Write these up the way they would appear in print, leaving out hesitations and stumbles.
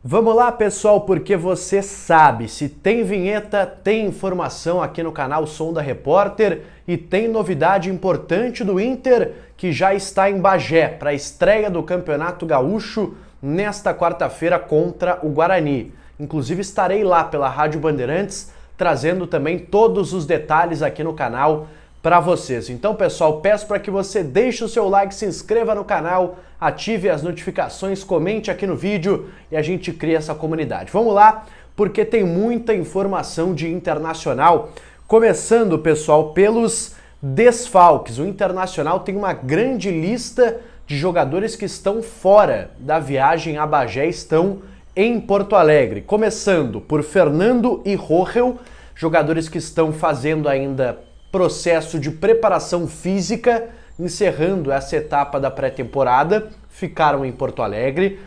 Vamos lá, pessoal, porque você sabe, se tem vinheta, tem informação aqui no canal Som da Repórter e tem novidade importante do Inter que já está em Bagé para a estreia do Campeonato Gaúcho nesta quarta-feira contra o Guarani. Inclusive estarei lá pela Rádio Bandeirantes trazendo também todos os detalhes aqui no canal para vocês. Então, pessoal, peço para que você deixe o seu like, se inscreva no canal, ative as notificações, comente aqui no vídeo e a gente cria essa comunidade. Vamos lá, porque tem muita informação de Internacional. Começando, pessoal, pelos desfalques. O Internacional tem uma grande lista de jogadores que estão fora da viagem a Bagé, estão em Porto Alegre. Começando por Fernando e Rohel, jogadores que estão fazendo ainda processo de preparação física, encerrando essa etapa da pré-temporada, ficaram em Porto Alegre.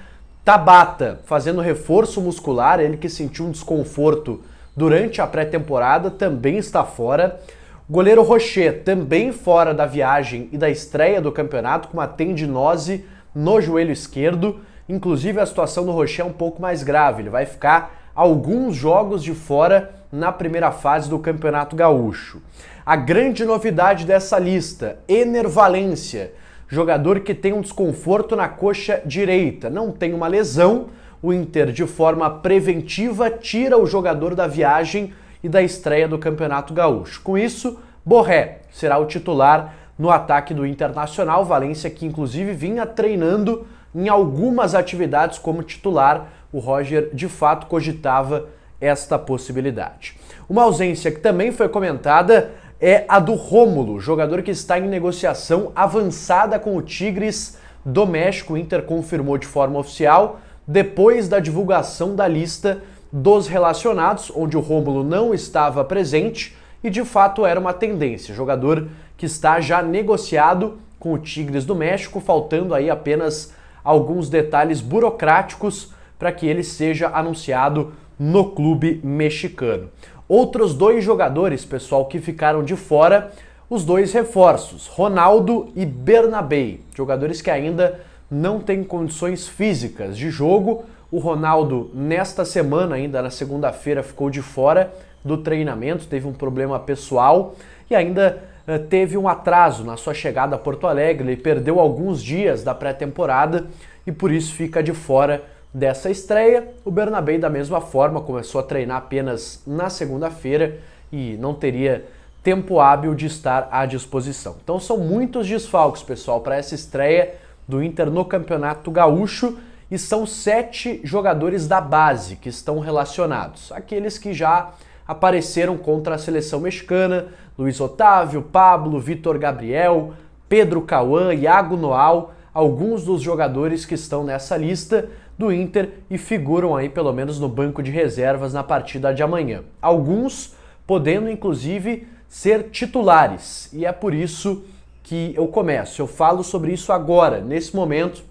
Tabata fazendo reforço muscular, ele que sentiu um desconforto durante a pré-temporada, também está fora. Goleiro Rocher também fora da viagem e da estreia do campeonato, com uma tendinose no joelho esquerdo. Inclusive a situação do Rocher é um pouco mais grave, ele vai ficar alguns jogos de fora na primeira fase do Campeonato Gaúcho. A grande novidade dessa lista, Ener Valencia, jogador que tem um desconforto na coxa direita, não tem uma lesão, o Inter de forma preventiva tira o jogador da viagem e da estreia do Campeonato Gaúcho. Com isso, Borré será o titular no ataque do Internacional, Valencia que inclusive vinha treinando em algumas atividades como titular, o Roger de fato cogitava esta possibilidade. Uma ausência que também foi comentada é a do Rômulo, jogador que está em negociação avançada com o Tigres do México. O Inter confirmou de forma oficial depois da divulgação da lista dos relacionados, onde o Rômulo não estava presente e de fato era uma tendência. Jogador que está já negociado com o Tigres do México, faltando aí apenas alguns detalhes burocráticos para que ele seja anunciado no clube mexicano. Outros dois jogadores, pessoal, que ficaram de fora, os dois reforços, Ronaldo e Bernabé, jogadores que ainda não têm condições físicas de jogo. O Ronaldo, nesta semana, ainda na segunda-feira, ficou de fora do treinamento, teve um problema pessoal e ainda teve um atraso na sua chegada a Porto Alegre, ele perdeu alguns dias da pré-temporada e por isso fica de fora dessa estreia. O Bernabé, da mesma forma, começou a treinar apenas na segunda-feira e não teria tempo hábil de estar à disposição. Então são muitos desfalques, pessoal, para essa estreia do Inter no Campeonato Gaúcho e são 7 jogadores da base que estão relacionados. Aqueles que já apareceram contra a seleção mexicana, Luiz Otávio, Pablo, Vitor Gabriel, Pedro Cauã, Iago Noal, alguns dos jogadores que estão nessa lista do Inter e figuram aí pelo menos no banco de reservas na partida de amanhã. Alguns podendo inclusive ser titulares e é por isso que eu começo. Eu falo sobre isso agora, nesse momento,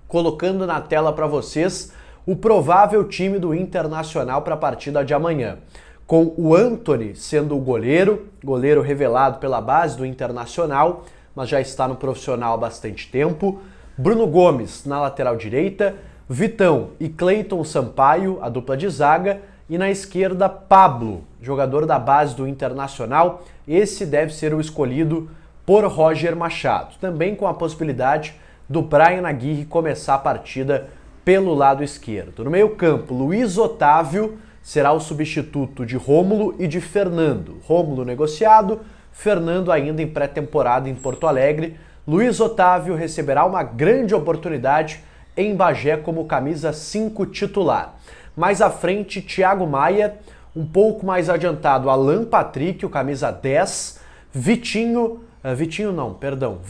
colocando na tela para vocês o provável time do Internacional para a partida de amanhã. Com o Antony sendo o goleiro revelado pela base do Internacional, mas já está no profissional há bastante tempo. Bruno Gomes na lateral direita, Vitão e Cleiton Sampaio, a dupla de zaga, e na esquerda Pablo, jogador da base do Internacional. Esse deve ser o escolhido por Roger Machado, também com a possibilidade do Bryan Aguirre começar a partida pelo lado esquerdo. No meio-campo, Luiz Otávio será o substituto de Rômulo e de Fernando. Rômulo negociado, Fernando ainda em pré-temporada em Porto Alegre. Luiz Otávio receberá uma grande oportunidade em Bagé como camisa 5 titular. Mais à frente, Thiago Maia, um pouco mais adiantado, Alan Patrick, o camisa 10,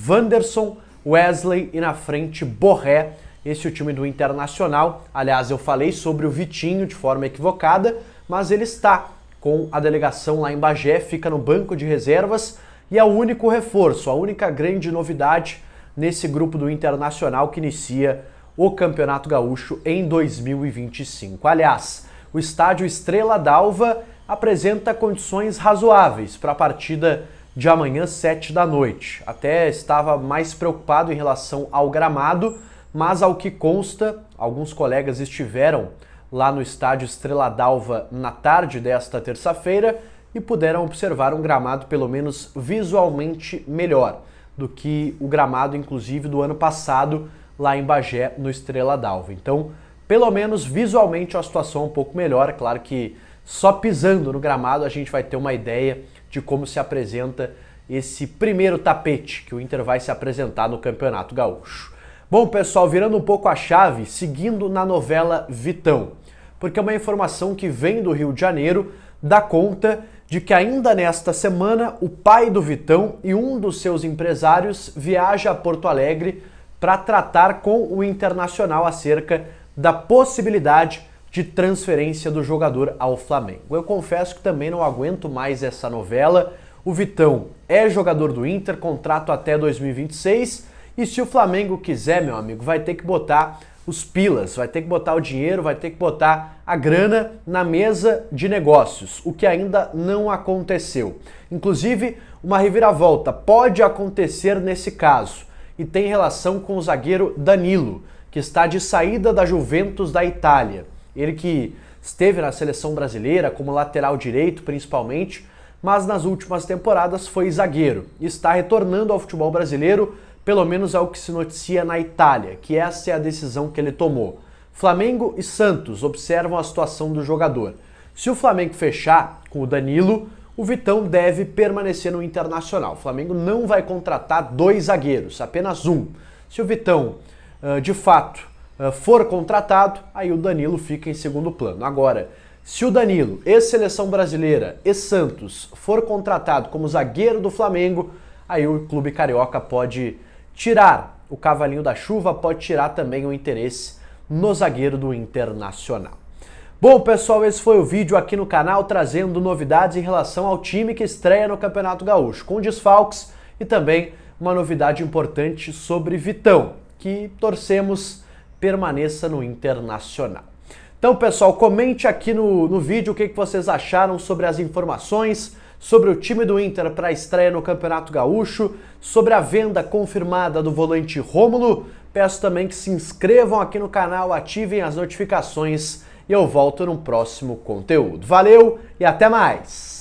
Wanderson, Wesley e na frente Borré, esse é o time do Internacional. Aliás, eu falei sobre o Vitinho de forma equivocada, mas ele está com a delegação lá em Bagé, fica no banco de reservas e é o único reforço, a única grande novidade nesse grupo do Internacional que inicia o Campeonato Gaúcho em 2025. Aliás, o estádio Estrela d'Alva apresenta condições razoáveis para a partida de amanhã, 7 da noite. Até estava mais preocupado em relação ao gramado, mas ao que consta, alguns colegas estiveram lá no estádio Estrela d'Alva na tarde desta terça-feira e puderam observar um gramado pelo menos visualmente melhor do que o gramado, inclusive, do ano passado lá em Bagé, no Estrela d'Alva. Então, pelo menos visualmente a situação é um pouco melhor. É claro que só pisando no gramado a gente vai ter uma ideia de como se apresenta esse primeiro tapete que o Inter vai se apresentar no Campeonato Gaúcho. Bom, pessoal, virando um pouco a chave, seguindo na novela Vitão, porque uma informação que vem do Rio de Janeiro dá conta de que ainda nesta semana o pai do Vitão e um dos seus empresários viaja a Porto Alegre para tratar com o Internacional acerca da possibilidade de transferência do jogador ao Flamengo. Eu confesso que também não aguento mais essa novela. O Vitão é jogador do Inter, contrato até 2026, e se o Flamengo quiser, meu amigo, vai ter que botar os pilas, vai ter que botar o dinheiro, vai ter que botar a grana na mesa de negócios, o que ainda não aconteceu. Inclusive, uma reviravolta pode acontecer nesse caso e tem relação com o zagueiro Danilo, que está de saída da Juventus da Itália. Ele que esteve na seleção brasileira como lateral direito principalmente, mas nas últimas temporadas foi zagueiro e está retornando ao futebol brasileiro, pelo menos é o que se noticia na Itália, que essa é a decisão que ele tomou. Flamengo e Santos observam a situação do jogador. Se o Flamengo fechar com o Danilo, o Vitão deve permanecer no Internacional. O Flamengo não vai contratar 2 zagueiros, apenas um. Se o Vitão, de fato, for contratado, aí o Danilo fica em segundo plano. Agora, se o Danilo, ex-seleção brasileira e Santos, for contratado como zagueiro do Flamengo, aí o clube carioca pode tirar o cavalinho da chuva, pode tirar também o interesse no zagueiro do Internacional. Bom, pessoal, esse foi o vídeo aqui no canal trazendo novidades em relação ao time que estreia no Campeonato Gaúcho, com desfalques e também uma novidade importante sobre Vitão, que torcemos permaneça no Internacional. Então, pessoal, comente aqui no vídeo o que vocês acharam sobre as informações, sobre o time do Inter para a estreia no Campeonato Gaúcho, sobre a venda confirmada do volante Rômulo. Peço também que se inscrevam aqui no canal, ativem as notificações e eu volto no próximo conteúdo. Valeu e até mais!